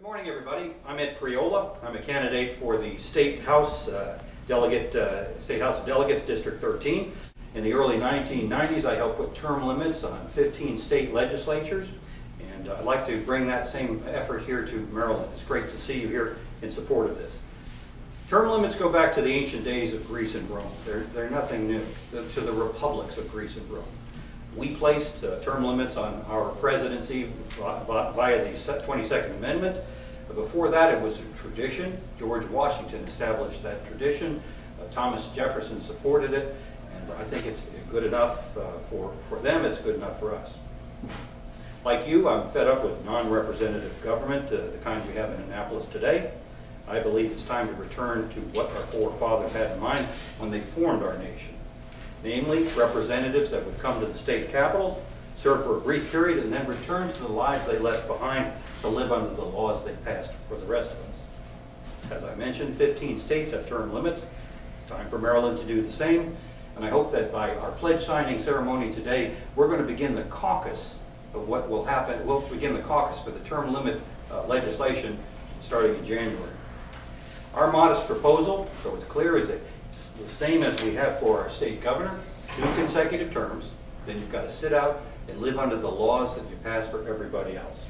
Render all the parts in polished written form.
morning, everybody. I'm Ed Priola. I'm a candidate for the State House State House of Delegates, District 13. In the early 1990s, I helped put term limits on 15 state legislatures, and I'd like to bring that same effort here to Maryland. It's great to see you here in support of this. Term limits go back to the ancient days of Greece and Rome. They're nothing new, to the republics of Greece and Rome. We placed term limits on our presidency via the 22nd Amendment. Before that, it was a tradition. George Washington established that tradition. Thomas Jefferson supported it, and I think it's good enough for them. It's good enough for us. Like you, I'm fed up with non-representative government, the kind we have in Annapolis today. I believe it's time to return to what our forefathers had in mind when they formed our nation. Namely, representatives that would come to the state capitals, serve for a brief period, and then return to the lives they left behind to live under the laws they passed for the rest of us. As I mentioned, 15 states have term limits. It's time for Maryland to do the same, and I hope that by our pledge signing ceremony today, we're going to begin the caucus of what will happen. We'll begin the caucus for the term limit legislation starting in January. Our modest proposal, so it's clear, is the same as we have for our state governor, 2 consecutive terms. Then you've got to sit out and live under the laws that you pass for everybody else.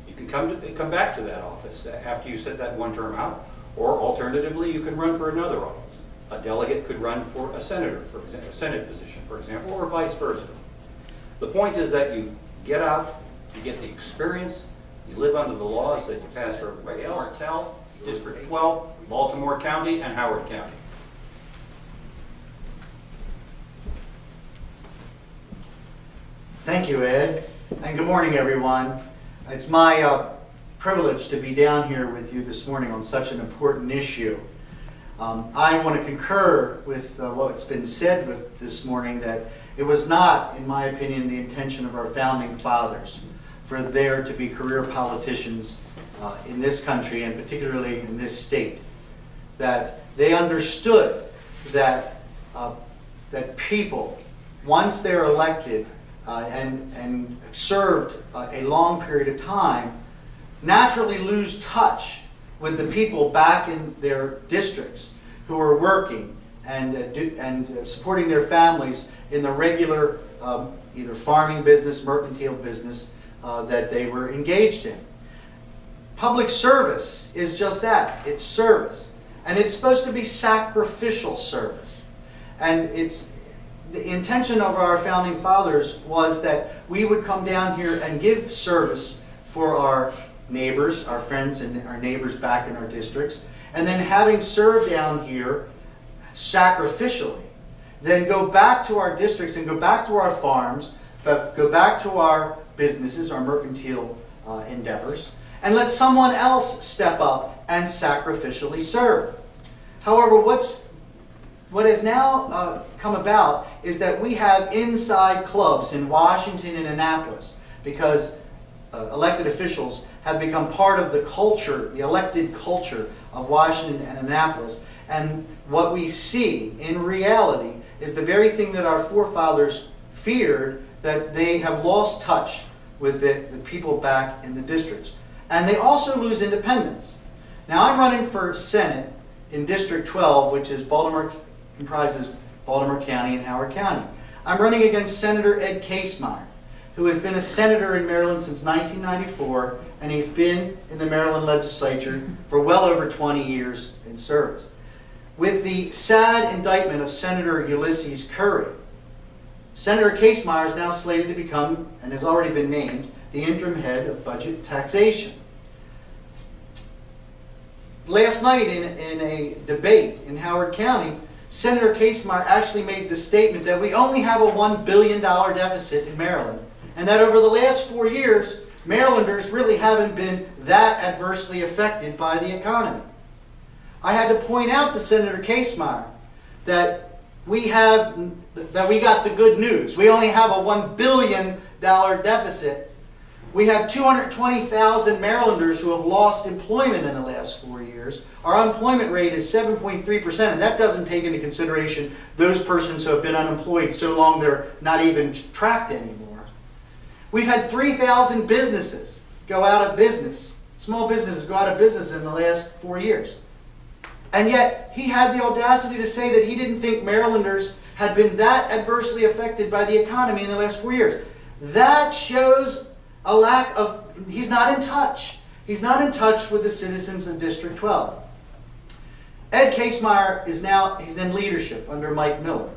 You can come back to that office after you sit that one term out, or alternatively, you can run for another office. A delegate could run for a senator, for example, a Senate position, for example, or vice versa. The point is that you get out, you get the experience, you live under the laws that you pass for everybody else. Rick Martel, District 12, Baltimore County, and Howard County. Thank you, Ed, and good morning, everyone. It's my privilege to be down here with you this morning on such an important issue. I want to concur with what's been said this morning, that it was not, in my opinion, the intention of our founding fathers for there to be career politicians in this country, and particularly in this state. That they understood that people, once they're elected, and served a long period of time, naturally lose touch with the people back in their districts who are working and supporting their families in the regular either farming business, mercantile business that they were engaged in. Public service is just that. It's service. And it's supposed to be sacrificial service. And the intention of our founding fathers was that we would come down here and give service for our neighbors, our friends and our neighbors back in our districts, and then having served down here sacrificially, then go back to our districts and go back to our farms, but go back to our businesses, our mercantile endeavors, and let someone else step up and sacrificially serve. However, what has now come about is that we have inside clubs in Washington and Annapolis, because elected officials have become part of the culture, the elected culture of Washington and Annapolis. And what we see in reality is the very thing that our forefathers feared, that they have lost touch with the people back in the districts. And they also lose independence. Now, I'm running for Senate in District 12, which is comprises Baltimore County and Howard County. I'm running against Senator Ed Priola, who has been a senator in Maryland since 1994, and he's been in the Maryland legislature for well over 20 years in service. With the sad indictment of Senator Ulysses Curry, Senator Priola is now slated to become, and has already been named, the interim head of budget taxation. Last night in a debate in Howard County, Senator Priola actually made the statement that we only have a $1 billion deficit in Maryland, and that over the last 4 years, Marylanders really haven't been that adversely affected by the economy. I had to point out to Senator Priola that we got the good news. We only have a $1 billion deficit. We have 220,000 Marylanders who have lost employment in the last 4 years. Our unemployment rate is 7.3%, and that doesn't take into consideration those persons who have been unemployed so long they're not even tracked anymore. We've had 3,000 businesses go out of business small businesses go out of business in the last 4 years. And yet, he had the audacity to say that he didn't think Marylanders had been that adversely affected by the economy in the last 4 years. That shows a lack of, he's not in touch. He's not in touch with the citizens of District 12. Ed Casemeyer he's in leadership under Mike Miller.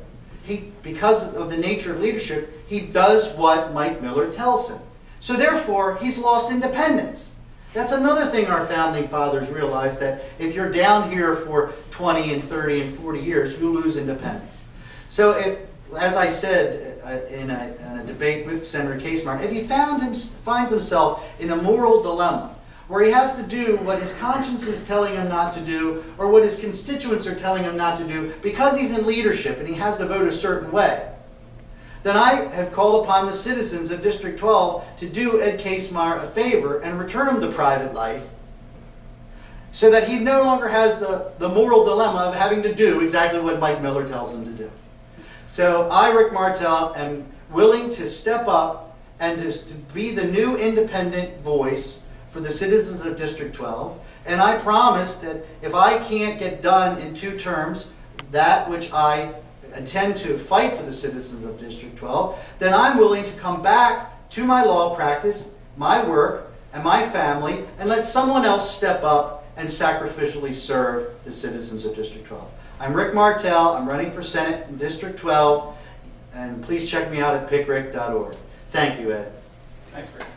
Because of the nature of leadership, he does what Mike Miller tells him. So therefore, he's lost independence. That's another thing our founding fathers realized, that if you're down here for 20 and 30 and 40 years, you lose independence. So if, as I said in a debate with Senator Casemeyer, if he finds himself in a moral dilemma where he has to do what his conscience is telling him not to do, or what his constituents are telling him not to do, because he's in leadership and he has to vote a certain way, then I have called upon the citizens of District 12 to do Ed Casemeyer a favor and return him to private life, so that he no longer has the moral dilemma of having to do exactly what Mike Miller tells him to do. So I, Rick Martel, am willing to step up and to be the new independent voice for the citizens of District 12. And I promise that if I can't get done in 2 terms that which I intend to fight for the citizens of District 12, then I'm willing to come back to my law practice, my work, and my family, and let someone else step up and sacrificially serve the citizens of District 12. I'm Rick Martel. I'm running for Senate in District 12, and please check me out at pickrick.org. Thank you, Ed. Thanks, Rick.